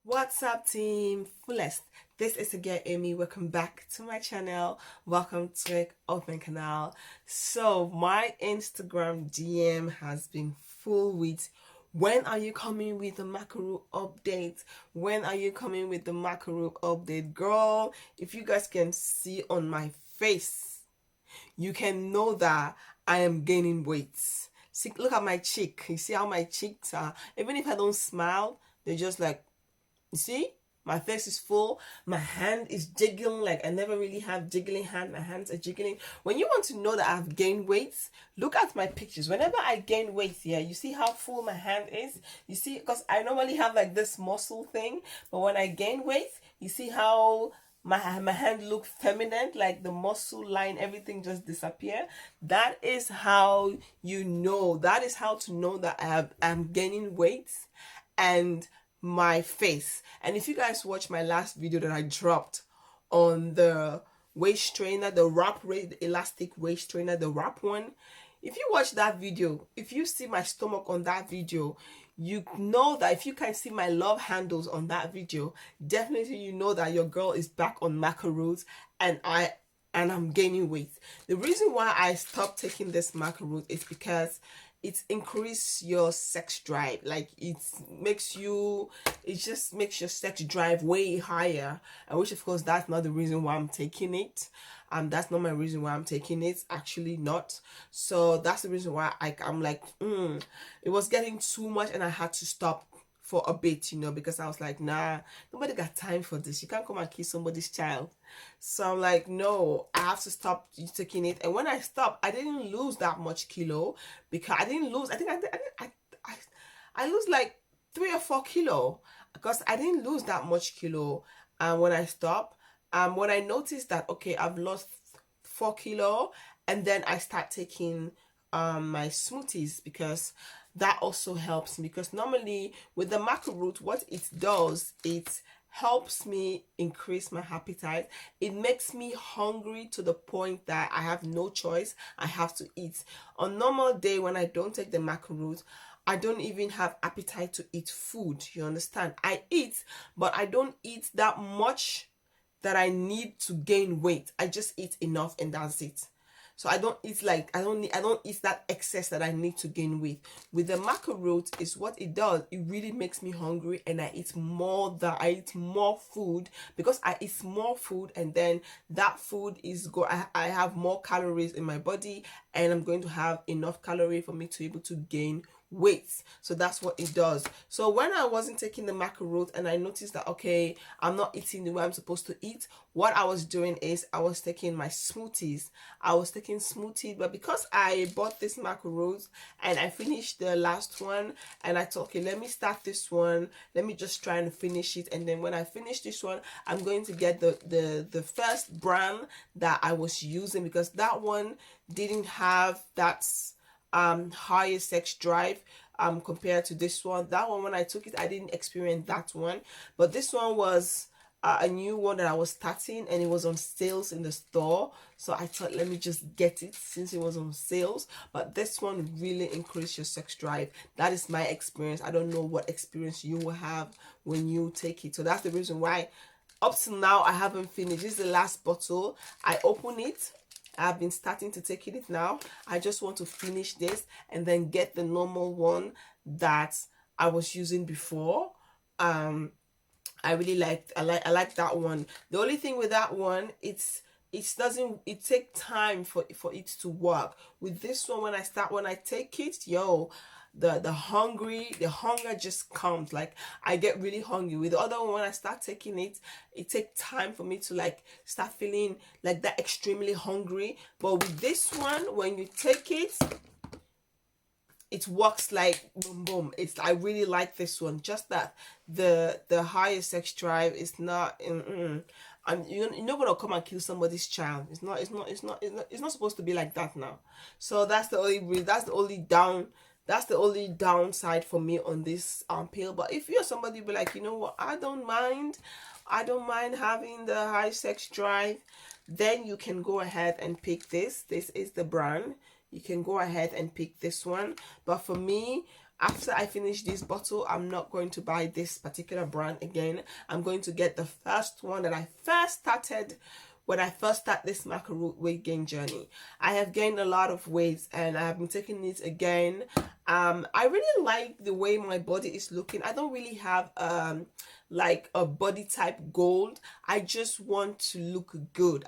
What's up, Team Fullest? This is again Amy. Welcome back to my channel. Welcome to Open Canal. So my Instagram DM has been full with when are you coming with the MACA ROOT update? When are you coming with the MACA ROOT update? Girl, if you guys can see on my face, you can know that I am gaining weight. See, look at my cheek. You see how my cheeks are? Even if I don't smile, they're just like, you see, my face is full. My hand is jiggling like I never really have jiggling hand. My hands are jiggling. When you want to know that I've gained weight, look at my pictures. Whenever I gain weight here, you see how full my hand is? You see, because I normally have like this muscle thing, but when I gain weight, you see how my hand look feminine, like the muscle line, everything just disappear. That is how you know. That is how to know that I'm gaining weight. And my face. And if you guys watch my last video that I dropped on the waist trainer, the elastic waist trainer, the wrap one, if you watch that video, if you see my stomach on that video, you know that if you can see my love handles on that video, definitely you know that your girl is back on MACA ROOT and I'm gaining weight. The reason why I stopped taking this MACA ROOT is because it increases your sex drive. Like it just makes your sex drive way higher, and which of course that's not the reason why I'm taking it. That's not my reason why I'm taking it, actually not. So that's the reason why I'm like it was getting too much and I had to stop for a bit, because I was like, nah, nobody got time for this. You can't come and kiss somebody's child. So I'm like, no, I have to stop taking it. And when I stopped, I didn't lose that much kilo, because I didn't lose, I think I lose like 3 or 4 kilo, because I didn't lose that much kilo. And when I stopped, when I noticed that, okay, I've lost 4 kilo, and then I start taking my smoothies, because that also helps me. Because normally with the MACA ROOT, what it does, it helps me increase my appetite. It makes me hungry to the point that I have no choice. I have to eat. On normal day when I don't take the MACA ROOT, I don't even have appetite to eat food. You understand? I eat, but I don't eat that much that I need to gain weight. I just eat enough and that's it. So I don't eat like I don't eat that excess that I need to gain weight. With the MACA ROOT, is what it does. It really makes me hungry and I eat more food, because I eat more food, and then that food is I have more calories in my body, and I'm going to have enough calorie for me to be able to gain weight. So that's what it does. So when I wasn't taking the MACA ROOT and I noticed that, okay, I'm not eating the way I'm supposed to eat, what I was doing is I was taking my smoothies. But because I bought this MACA ROOT and I finished the last one, and I thought, okay, let me start this one, let me just try and finish it, and then when I finish this one, I'm going to get the first brand that I was using, because that one didn't have that higher sex drive compared to this one. That one, when I took it, I didn't experience that one, but this one was a new one that I was starting, and it was on sales in the store, so I thought, let me just get it since it was on sales. But this one really increased your sex drive. That is my experience. I don't know what experience you will have when you take it. So that's the reason why up to now I haven't finished. This is the last bottle. I open it, I've been starting to take it now. I just want to finish this and then get the normal one that I was using before. I really I like that one. The only thing with that one, it takes time for it to work. With this one, when I take it, yo, the hunger just comes. Like, I get really hungry. With the other one, when I start taking it, it takes time for me to like start feeling like that extremely hungry. But with this one, when you take it, it works like boom boom. I really like this one. Just that the higher sex drive is not and you're not gonna come and kill somebody's child. It's not supposed to be like that now. So that's the only downside for me on this pill. But if you're somebody who be like, you know what, I don't mind having the high sex drive, then you can go ahead and pick this. This is the brand. You can go ahead and pick this one. But for me, after I finish this bottle, I'm not going to buy this particular brand again. I'm going to get the first one that I first started when I first started this MACA ROOT weight gain journey. I have gained a lot of weight and I have been taking it again. I really like the way my body is looking. I don't really have like a body type goal. I just want to look good.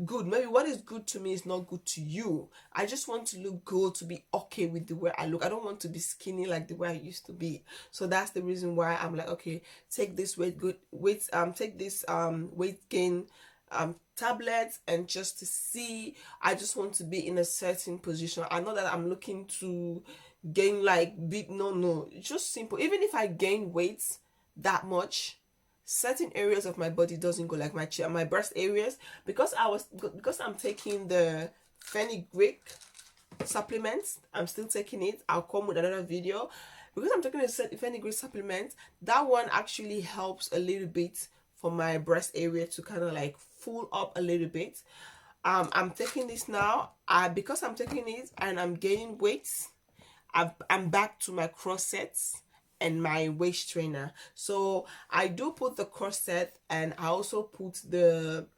Good, maybe what is good to me is not good to you. I just want to look good, to be okay with the way I look. I don't want to be skinny like the way I used to be. So that's the reason why I'm like, okay, take this weight gain tablets, and just to see, I just want to be in a certain position. I know that I'm looking to gain like big, no, just simple. Even if I gain weight that much, certain areas of my body doesn't go, like my breast areas, because I'm taking the Fenugreek supplements. I'm still taking it. I'll come with another video. Because I'm taking a Fenugreek supplement, that one actually helps a little bit for my breast area to kind of like full up a little bit. I'm taking this now. Because I'm taking it and I'm gaining weight, I'm back to my corsets and my waist trainer. So I do put the corset, and I also put the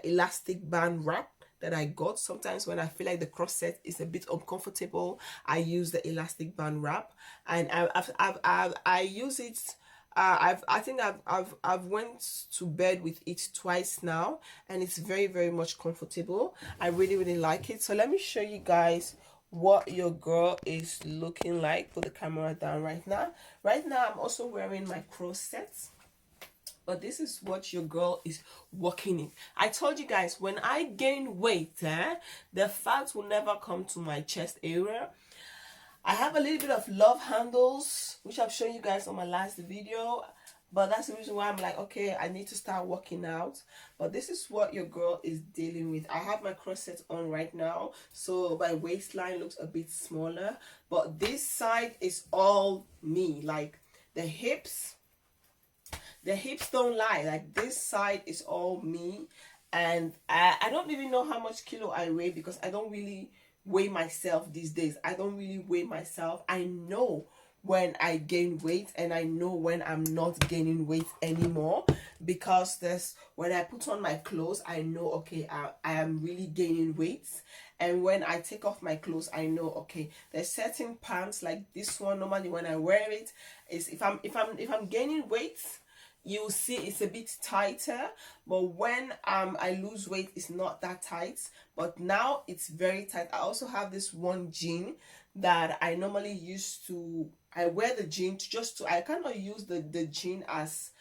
elastic band wrap that I got. Sometimes when I feel like the corset is a bit uncomfortable, I use the elastic band wrap, and I use it. I think I've went to bed with it twice now, and it's very, very much comfortable. I really, really like it. So let me show you guys what your girl is looking like. Put the camera down right now. Right now I'm also wearing my corsets, but this is what your girl is walking in. I told you guys, when I gain weight, the fat will never come to my chest area. I have a little bit of love handles, which I've shown you guys on my last video. But that's the reason why I'm like, okay, I need to start working out. But this is what your girl is dealing with. I have my corset on right now, so my waistline looks a bit smaller. But this side is all me. Like the hips don't lie. Like this side is all me. And I don't even know how much kilo I weigh, because I don't really weigh myself these days. I don't really weigh myself. I know when I gain weight, and I know when I'm not gaining weight anymore, because when I put on my clothes, I know, okay, I am really gaining weight. And when I take off my clothes, I know, okay, there's certain pants like this one. Normally when I wear it, is if I'm gaining weight, you'll see it's a bit tighter. But when I lose weight, it's not that tight. But now it's very tight. I also have this one jean that I normally used to, I wear the jean I cannot use the jean as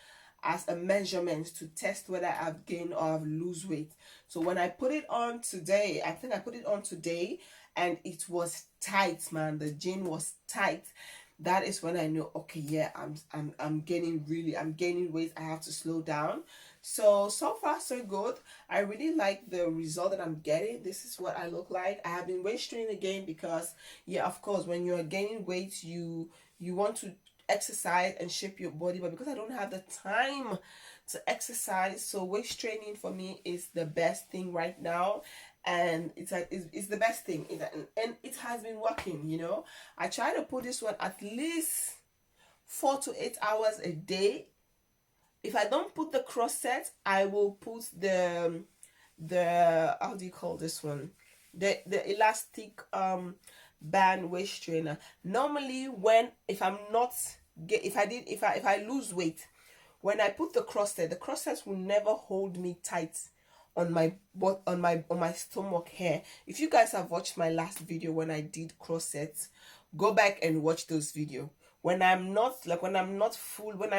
a measurement to test whether I've gained or I've lose weight. So when I put it on today, I think I put it on today, and it was tight, man. The jean was tight. That is when I know, okay, yeah, I'm gaining weight. I have to slow down. So far so good. I really like the result that I'm getting. This is what I look like. I have been waist training again, because yeah, of course, when you're gaining weight, you want to exercise and shape your body. But because I don't have the time to exercise, so waist training for me is the best thing right now. And it's the best thing, and it has been working. I try to put this one at least 4 to 8 hours a day. If I don't put the corset, I will put the how do you call this one, the elastic band waist trainer. Normally if I lose weight, when I put the corset will never hold me tight on my stomach hair. If you guys have watched my last video when I did corsets, go back and watch those videos. When I'm not full, when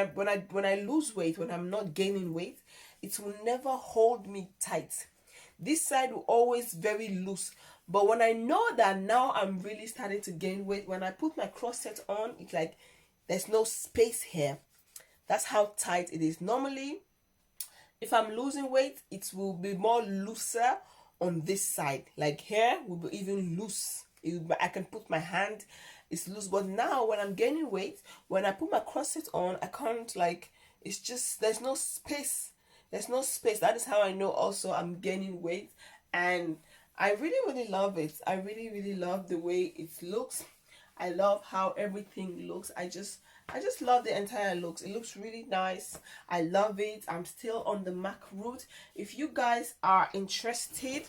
I lose weight, when I'm not gaining weight, it will never hold me tight. This side will always very loose. But when I know that now I'm really starting to gain weight, when I put my corset on, it's like there's no space here. That's how tight it is. Normally, if I'm losing weight, it will be more looser on this side. Like here will be even loose. I can put my hand, it's loose. But now when I'm gaining weight, when I put my corset on, I can't, like, it's just, there's no space. That is how I know also I'm gaining weight. And I really, really love it. I really, really love the way it looks. I love how everything looks. I just love the entire looks. It looks really nice. I love it. I'm still on the MACA ROOT. If you guys are interested,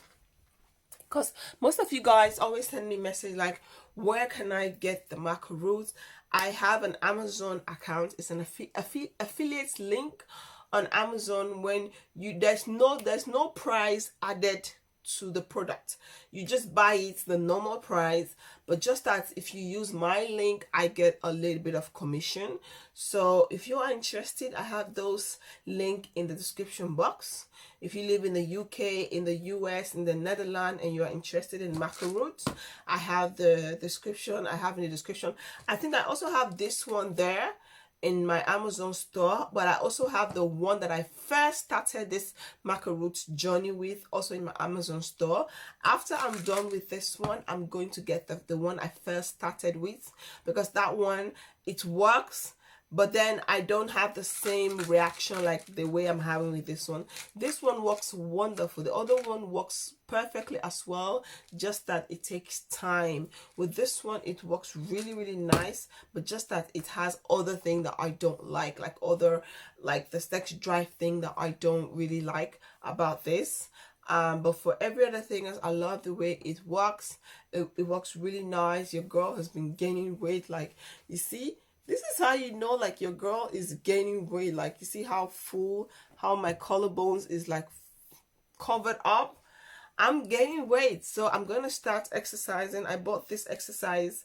because most of you guys always send me message like, where can I get the MACA ROOT? I have an Amazon account. It's an affiliate link on Amazon. When you there's no price added to the product. You just buy it the normal price, but just that if you use my link, I get a little bit of commission. So if you are interested, I have those link in the description box. If you live in the UK, in the US, in the Netherlands, and you are interested in MACA ROOT, I have the description. I have in the description. I think I also have this one there in my Amazon store, but I also have the one that I first started this MACA ROOT journey with, also in my Amazon store. After I'm done with this one, I'm going to get the one I first started with, because that one, it works, but then I don't have the same reaction like the way I'm having with this one. This one works wonderful. The other one works perfectly as well, just that it takes time. With this one, it works really, really nice, but just that it has other things that I don't like the sex drive thing that I don't really like about this. But for every other thing else, I love the way it works. It works really nice. Your girl has been gaining weight, like, you see. This is how you know, like, your girl is gaining weight. Like, you see how full, how my collarbones is like covered up. I'm gaining weight, so I'm gonna start exercising. I bought this exercise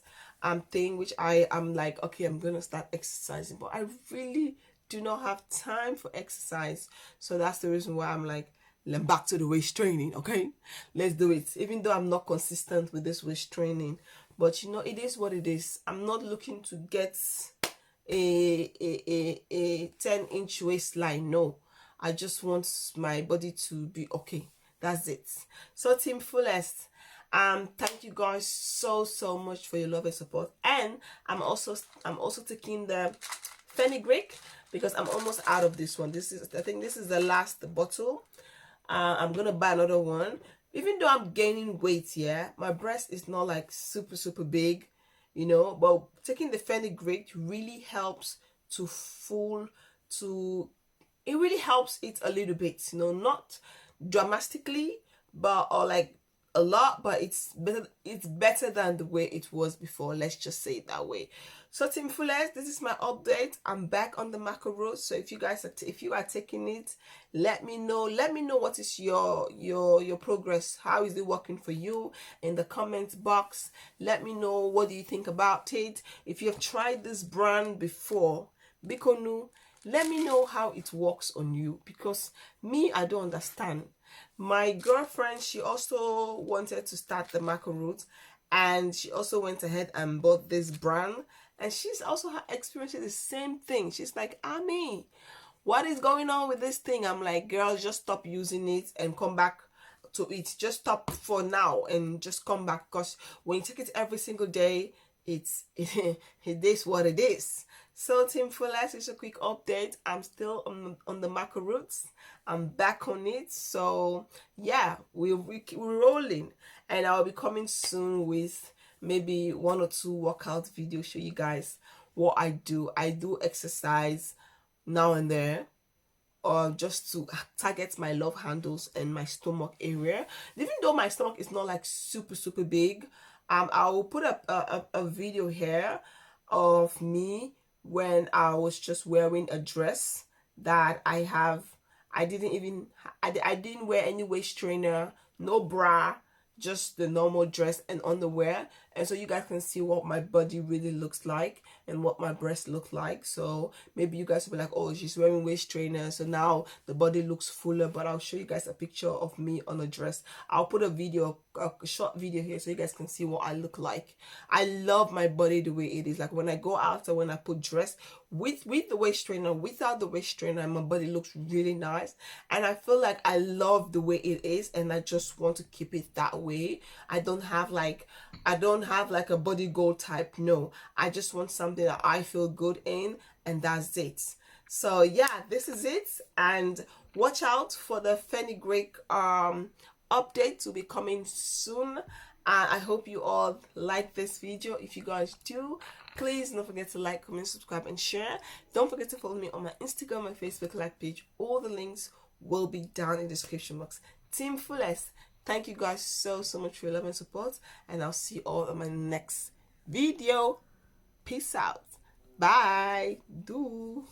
thing, which I'm like, okay, I'm gonna start exercising, but I really do not have time for exercise. So that's the reason why I'm like, back to the waist training. Okay, let's do it. Even though I'm not consistent with this waist training, but you know, it is what it is. I'm not looking to get a 10-inch waistline. No, I just want my body to be okay. That's it. So TeamFullest, thank you guys so much for your love and support. And I'm also taking the Fenugreek, because I'm almost out of this one. I think this is the last bottle. I'm gonna buy another one. Even though I'm gaining weight, yeah, my breast is not like super big, you know, but taking the Fenugreek really helps it really helps it a little bit, you know, not dramatically, but, or like a lot, but it's better than the way it was before. Let's just say it that way. So TeamFullest, this is my update. I'm back on the MACA ROOT. So if you guys if you are taking it, let me know what is your progress. How is it working for you in the comments box? Let me know, what do you think about it. If you've tried this brand before, Bikonu, let me know how it works on you, because me, I don't understand. My girlfriend, she also wanted to start the MACA ROOT, and she also went ahead and bought this brand, and she's also experiencing the same thing. She's like, Ami, what is going on with this thing? I'm like, girl, just stop using it and come back to it. Just stop for now and just come back, because when you take it every single day, it is what it is. So TeamFullest, is a quick update. I'm still on the MACA ROOTs. I'm back on it. So yeah, we're rolling, and I'll be coming soon with maybe 1 or 2 workout videos, show you guys what I do. I do exercise now and then, or just to target my love handles and my stomach area. Even though my stomach is not like super big, I will put up a video here of me when I was just wearing a dress that I didn't wear any waist trainer, no bra, just the normal dress and underwear, and so you guys can see what my body really looks like and what my breasts look like. So maybe you guys will be like, oh, she's wearing waist trainers, so now the body looks fuller. But I'll show you guys a picture of me on a dress. I'll put a short video here so you guys can see what I look like. I love my body the way it is. Like when I go out or when I put dress with the waist trainer, without the waist trainer, my body looks really nice, and I feel like I love the way it is, and I just want to keep it that way. I don't have like a body goal type. No, I just want something that I feel good in, and that's it. So yeah, this is it, and watch out for the Fenugreek update to be coming soon. I hope you all like this video. If you guys do, please don't forget to like, comment, subscribe, and share. Don't forget to follow me on my Instagram and Facebook like page. All the links will be down in the description box. Team Fullest, thank you guys so much for your love and support, and I'll see you all on my next video. Peace out. Bye. Do.